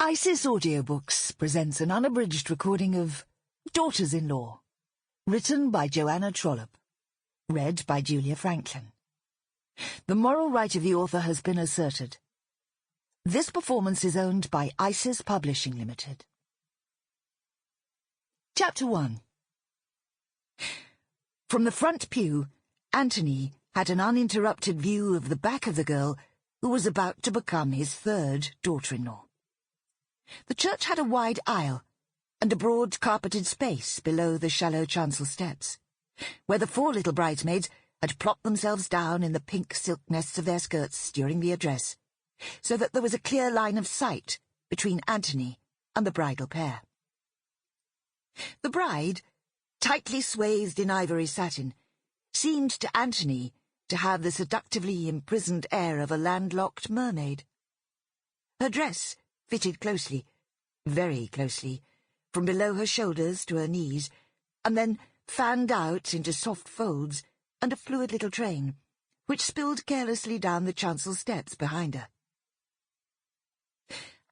ISIS Audiobooks presents an unabridged recording of Daughters-in-Law, written by Joanna Trollope, read by Julia Franklin. The moral right of the author has been asserted. This performance is owned by ISIS Publishing Limited. Chapter 1. From the front pew, Anthony had an uninterrupted view of the back of the girl who was about to become his third daughter-in-law. The church had a wide aisle and a broad carpeted space below the shallow chancel steps, where the four little bridesmaids had plopped themselves down in the pink silk nests of their skirts during the address, so that there was a clear line of sight between Anthony and the bridal pair. The bride, tightly swathed in ivory satin, seemed to Anthony to have the seductively imprisoned air of a landlocked mermaid. Her dress fitted closely, very closely, from below her shoulders to her knees, and then fanned out into soft folds and a fluid little train, which spilled carelessly down the chancel steps behind her.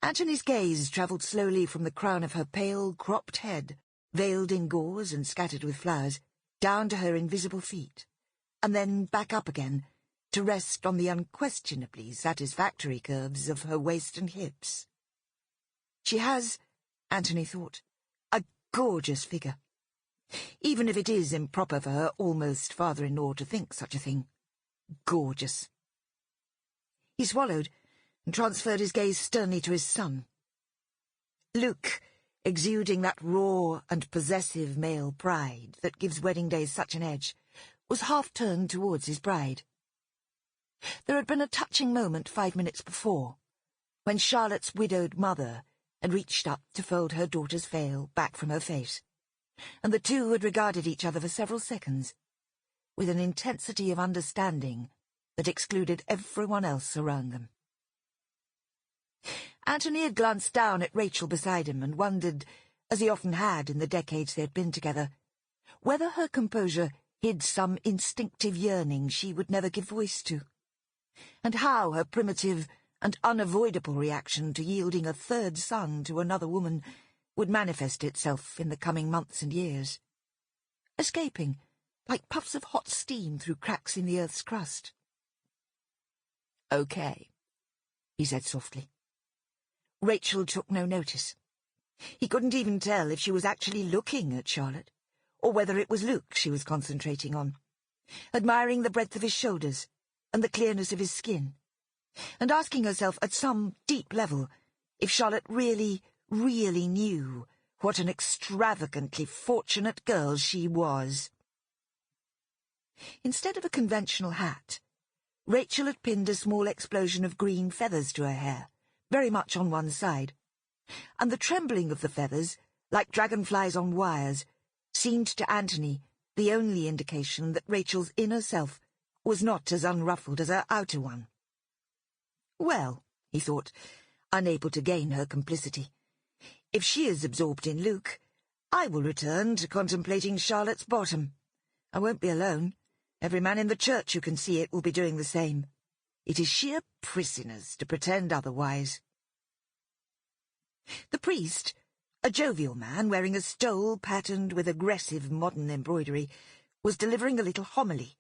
Anthony's gaze travelled slowly from the crown of her pale, cropped head, veiled in gauze and scattered with flowers, down to her invisible feet, and then back up again, to rest on the unquestionably satisfactory curves of her waist and hips. She has, Anthony thought, a gorgeous figure, even if it is improper for her almost father-in-law to think such a thing. Gorgeous. He swallowed and transferred his gaze sternly to his son. Luke, exuding that raw and possessive male pride that gives wedding days such an edge, was half-turned towards his bride. There had been a touching moment 5 minutes before, when Charlotte's widowed mother had reached up to fold her daughter's veil back from her face, and the two had regarded each other for several seconds, with an intensity of understanding that excluded everyone else around them. Anthony had glanced down at Rachel beside him and wondered, as he often had in the decades they had been together, whether her composure hid some instinctive yearning she would never give voice to, and how her primitive and unavoidable reaction to yielding a third son to another woman would manifest itself in the coming months and years, escaping like puffs of hot steam through cracks in the earth's crust. "Okay," he said softly. Rachel took no notice. He couldn't even tell if she was actually looking at Charlotte, or whether it was Luke she was concentrating on, admiring the breadth of his shoulders and the clearness of his skin, and asking herself at some deep level if Charlotte really knew what an extravagantly fortunate girl she was. Instead of a conventional hat, Rachel had pinned a small explosion of green feathers to her hair, very much on one side, and the trembling of the feathers, like dragonflies on wires, seemed to Anthony the only indication that Rachel's inner self was not as unruffled as her outer one. Well, he thought, unable to gain her complicity, if she is absorbed in Luke, I will return to contemplating Charlotte's bottom. I won't be alone. Every man in the church who can see it will be doing the same. It is sheer prissiness to pretend otherwise. The priest, a jovial man wearing a stole patterned with aggressive modern embroidery, was delivering a little homily,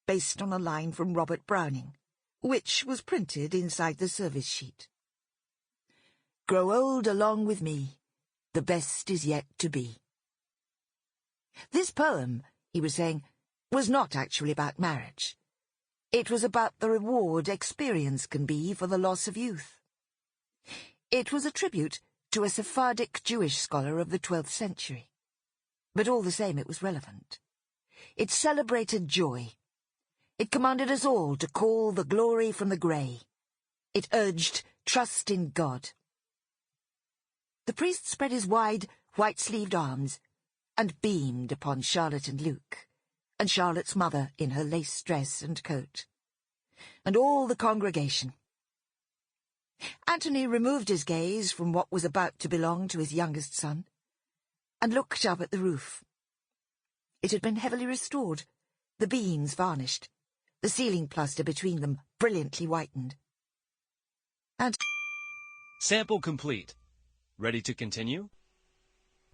based on a line from Robert Browning, which was printed inside the service sheet. "Grow old along with me, the best is yet to be." This poem, he was saying, was not actually about marriage. It was about the reward experience can be for the loss of youth. It was a tribute to a Sephardic Jewish scholar of the 12th century. But all the same it was relevant. It celebrated joy. It commanded us all to call the glory from the grey. It urged trust in God. The priest spread his wide, white-sleeved arms and beamed upon Charlotte and Luke, and Charlotte's mother in her lace dress and coat, and all the congregation. Anthony removed his gaze from what was about to belong to his youngest son, and looked up at the roof. It had been heavily restored, the beams varnished, the ceiling plaster between them brilliantly whitened. And Sample complete. Ready to continue?